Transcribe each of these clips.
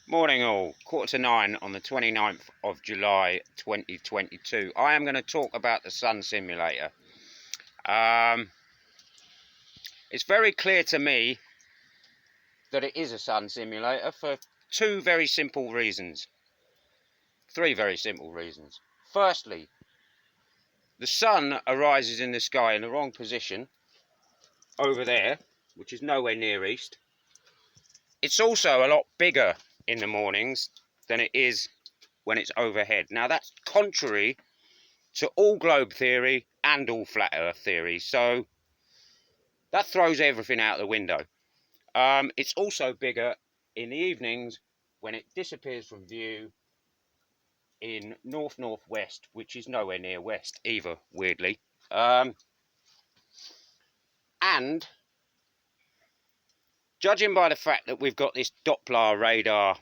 Morning all, 8:45 on the 29th of July 2022. I am going to talk about the Sun Simulator. It's very clear to me that it is a Sun Simulator for two very simple reasons. Three very simple reasons. Firstly, the sun arises in the sky in the wrong position over there, which is nowhere near east. It's also a lot bigger in the mornings than it is when it's overhead. Now that's contrary to all globe theory and all flat earth theory, so that throws everything out the window. It's also bigger in the evenings when it disappears from view in north-northwest, which is nowhere near west either, weirdly. And judging by the fact that we've got this Doppler radar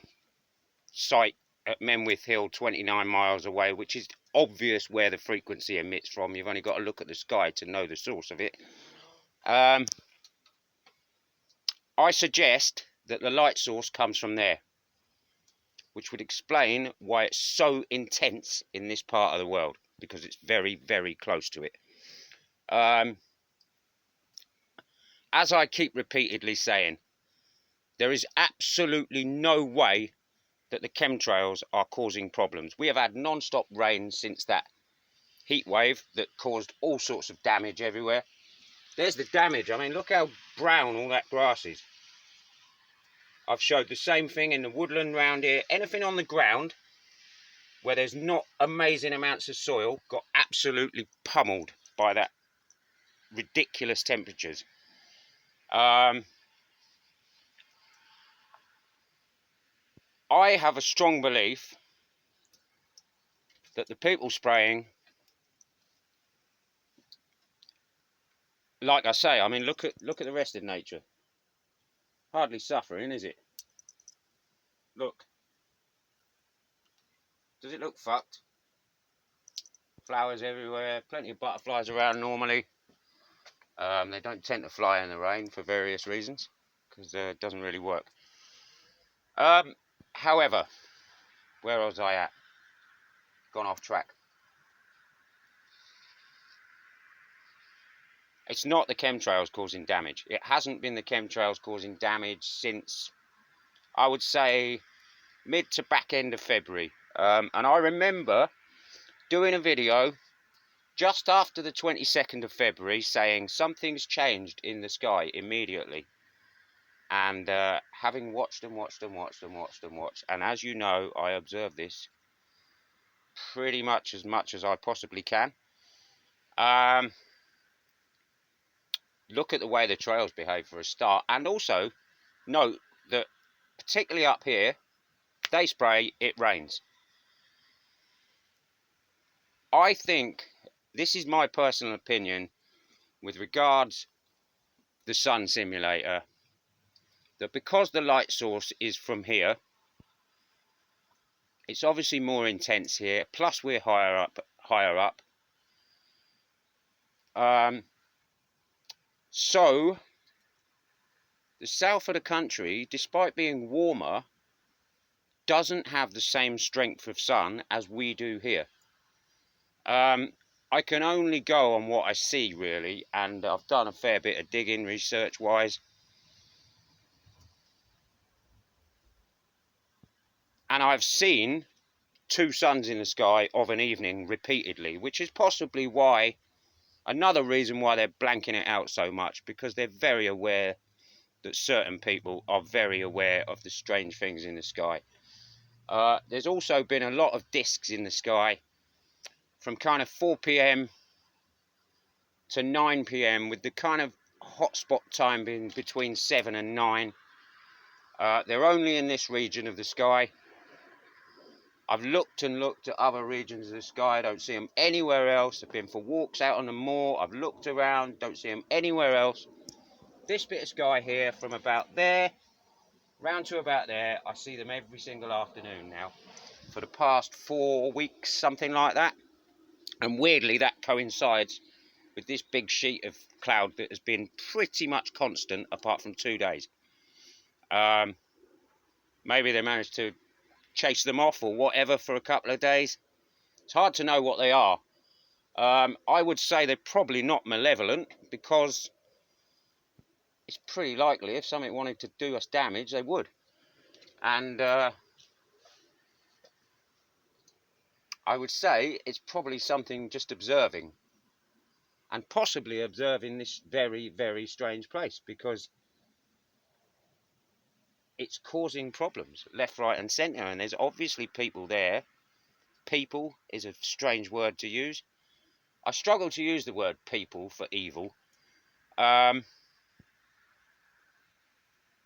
site at Menwith Hill 29 miles away, which is obvious where the frequency emits from, you've only got to look at the sky to know the source of it. I suggest that the light source comes from there, which would explain why it's so intense in this part of the world, because it's very, very close to it. As I keep repeatedly saying, there is absolutely no way that the chemtrails are causing problems. We have had non-stop rain since that heat wave that caused all sorts of damage everywhere. There's the damage. I mean, look how brown all that grass is. I've showed the same thing in the woodland round here. Anything on the ground where there's not amazing amounts of soil got absolutely pummeled by that ridiculous temperatures. I have a strong belief that the people spraying, like I say, I mean, look at the rest of nature. Hardly suffering, is it? Look. Does it look fucked? Flowers everywhere, plenty of butterflies around normally. They don't tend to fly in the rain for various reasons, because it doesn't really work. However, where was I at? Gone off track. It's not the chemtrails causing damage. It hasn't been the chemtrails causing damage since, I would say, mid to back end of February. And I remember doing a video just after the 22nd of February saying something's changed in the sky immediately. And having watched and watched, and as you know, I observe this pretty much as I possibly can. Look at the way the trails behave for a start, and also note that particularly up here, they spray, it rains. I think, this is my personal opinion with regards the Sun Simulator, that because the light source is from here, it's obviously more intense here, plus we're higher up. So the south of the country, despite being warmer, doesn't have the same strength of sun as we do here. I can only go on what I see, really, and I've done a fair bit of digging research wise, and I've seen two suns in the sky of an evening repeatedly, which is possibly why, another reason why they're blanking it out so much, because they're very aware that certain people are very aware of the strange things in the sky. There's also been a lot of discs in the sky from kind of 4 p.m. to 9 p.m. with the kind of hotspot time being between 7 and 9. They're only in this region of the sky. I've looked and looked at other regions of the sky, I don't see them anywhere else. I've been for walks out on the moor, I've looked around, don't see them anywhere else. This bit of sky here, from about there round to about there, I see them every single afternoon now for the past 4 weeks, something like that. And weirdly, that coincides with this big sheet of cloud that has been pretty much constant apart from 2 days. Maybe they managed to chase them off or whatever for a couple of days. It's hard to know what they are. I would say they're probably not malevolent, because it's pretty likely if something wanted to do us damage, they would. And I would say it's probably something just observing, and possibly observing this very, very strange place, because it's causing problems left, right and centre, and there's obviously people there. People is a strange word to use. I struggle to use the word people for evil,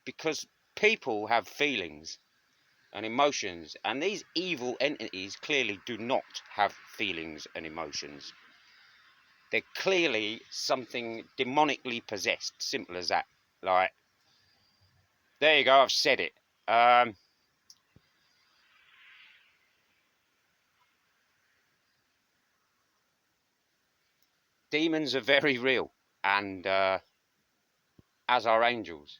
because people have feelings and emotions, and these evil entities clearly do not have feelings and emotions. They're clearly something demonically possessed, simple as that. Like, there you go, I've said it. Demons are very real, and as are angels.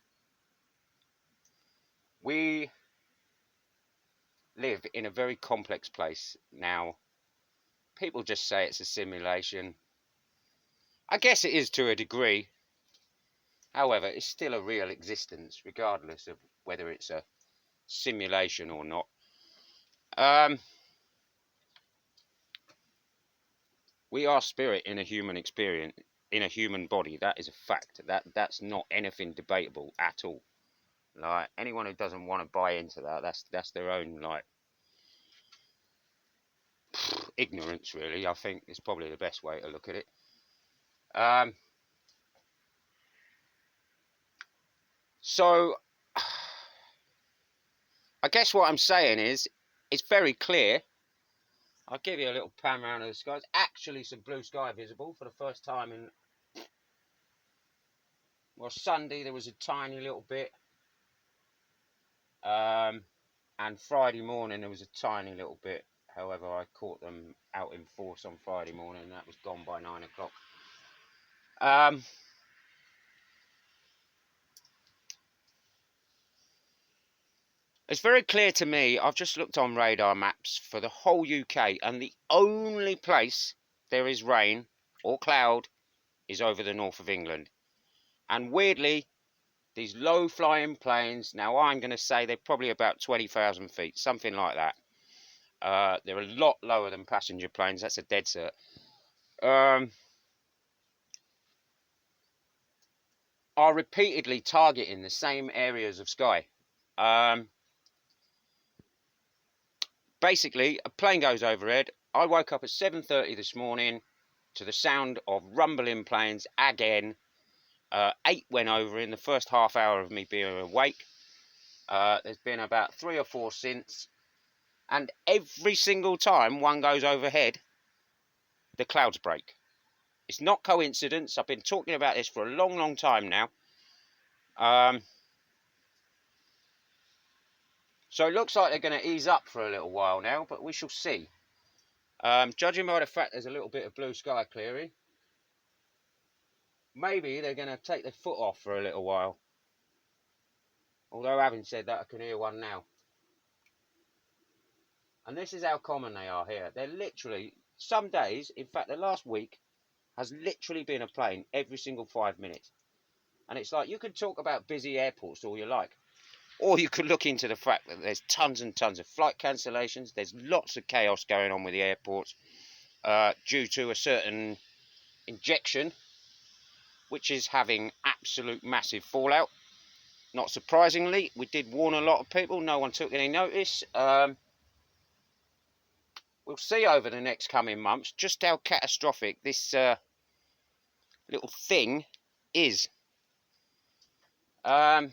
We live in a very complex place now. People just say it's a simulation. I guess it is to a degree. However, it's still a real existence, regardless of whether it's a simulation or not. We are spirit in a human experience, in a human body. That is a fact. That's not anything debatable at all. Like, anyone who doesn't want to buy into that, that's their own, like, ignorance, really. I think is probably the best way to look at it. So I guess what I'm saying is, it's very clear. I'll give you a little pan around of the sky. There's actually some blue sky visible for the first time in, well, Sunday there was a tiny little bit, and Friday morning there was a tiny little bit. However, I caught them out in force on Friday morning, and that was gone by 9 o'clock. It's very clear to me. I've just looked on radar maps for the whole UK, and the only place there is rain or cloud is over the north of England. And weirdly, these low-flying planes, now I'm going to say they're probably about 20,000 feet, something like that. They're a lot lower than passenger planes, that's a dead cert. Are repeatedly targeting the same areas of sky. Basically, a plane goes overhead. I woke up at 7:30 this morning to the sound of rumbling planes again. 8 went over in the first half hour of me being awake. There's been about 3 or 4 since. And every single time one goes overhead, the clouds break. It's not coincidence. I've been talking about this for a long, long time now. So it looks like they're going to ease up for a little while now, but we shall see. Judging by the fact there's a little bit of blue sky clearing, maybe they're going to take their foot off for a little while. Although, having said that, I can hear one now. And this is how common they are here. They're literally, some days, in fact, the last week has literally been a plane every single 5 minutes. And it's like, you can talk about busy airports all you like, or you could look into the fact that there's tons and tons of flight cancellations. There's lots of chaos going on with the airports due to a certain injection, which is having absolute massive fallout. Not surprisingly, we did warn a lot of people. No one took any notice. We'll see over the next coming months just how catastrophic this little thing is. I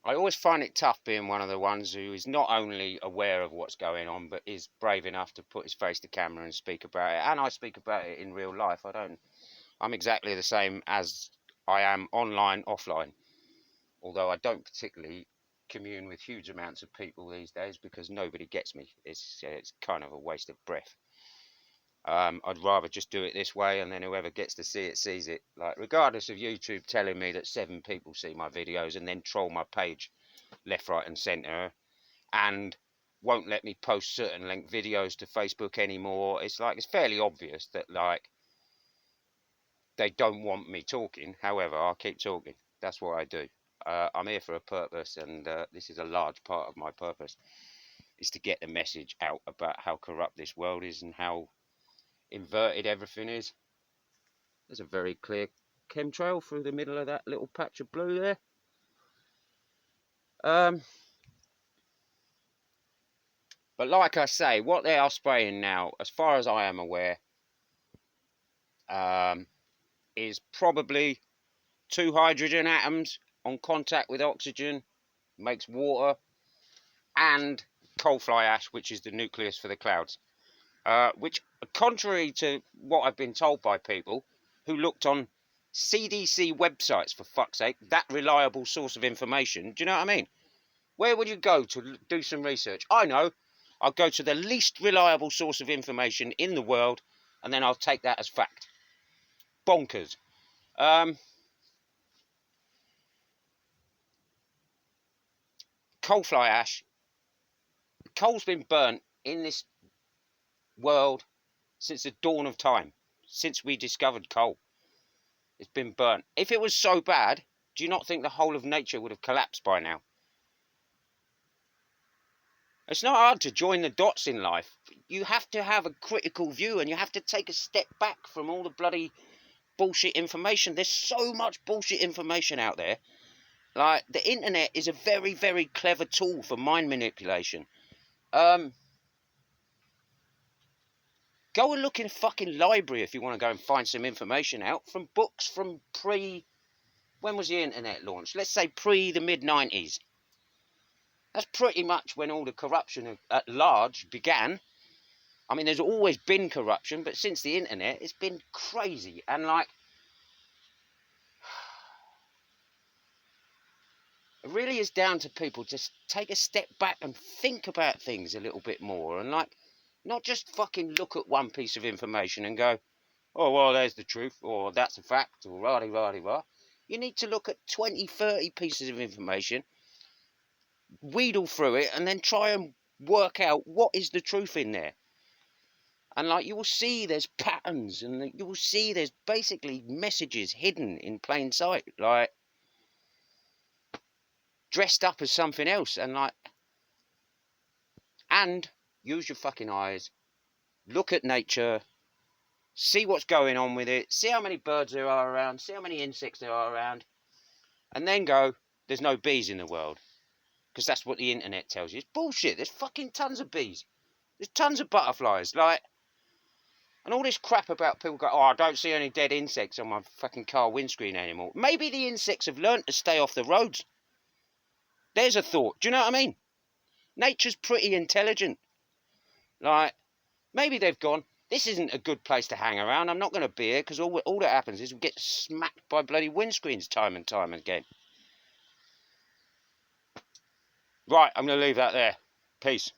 always find it tough being one of the ones who is not only aware of what's going on, but is brave enough to put his face to camera and speak about it. And I speak about it in real life. I'm exactly the same as I am online, offline. Although I don't particularly commune with huge amounts of people these days, because nobody gets me. It's kind of a waste of breath. I'd rather just do it this way, and then whoever gets to see it sees it. Like, regardless of YouTube telling me that 7 people see my videos and then troll my page left, right, and centre, and won't let me post certain length videos to Facebook anymore. It's like, it's fairly obvious that, like, they don't want me talking. However, I'll keep talking. That's what I do. I'm here for a purpose, and this is a large part of my purpose, is to get the message out about how corrupt this world is and how inverted everything is. There's a very clear chemtrail through the middle of that little patch of blue there. But like I say, what they are spraying now, as far as I am aware, is probably 2 hydrogen atoms on contact with oxygen, makes water, and coal fly ash, which is the nucleus for the clouds. Which, contrary to what I've been told by people who looked on CDC websites, for fuck's sake, that reliable source of information, do you know what I mean? Where would you go to do some research? I know. I'll go to the least reliable source of information in the world, and then I'll take that as fact. Bonkers. Coal fly ash. Coal's been burnt in this world since the dawn of time, since we discovered coal. It's been burnt. If it was so bad, do you not think the whole of nature would have collapsed by now? It's not hard to join the dots in life. You have to have a critical view, and you have to take a step back from all the bloody bullshit information. There's so much bullshit information out there. Like, the internet is a very, very clever tool for mind manipulation. Go and look in a fucking library if you want to go and find some information out from books from when was the internet launched? Let's say the mid-90s. That's pretty much when all the corruption at large began. I mean, there's always been corruption, but since the internet, it's been crazy. And, like, it really is down to people to take a step back and think about things a little bit more. And, like, not just fucking look at one piece of information and go, oh, well, there's the truth, or that's a fact, or rah-de-rah-de-rah. You need to look at 20, 30 pieces of information, wheedle through it, and then try and work out what is the truth in there. And, like, you will see there's patterns, and you will see there's basically messages hidden in plain sight, like, dressed up as something else. And, like, and use your fucking eyes, look at nature, see what's going on with it, see how many birds there are around, see how many insects there are around, and then go, there's no bees in the world. Because that's what the internet tells you. It's bullshit. There's fucking tons of bees. There's tons of butterflies. Like, and all this crap about people go, oh, I don't see any dead insects on my fucking car windscreen anymore. Maybe the insects have learned to stay off the roads. There's a thought. Do you know what I mean? Nature's pretty intelligent. Like, maybe they've gone, this isn't a good place to hang around. I'm not going to be here, because all that happens is we get smacked by bloody windscreens time and time again. Right, I'm going to leave that there. Peace.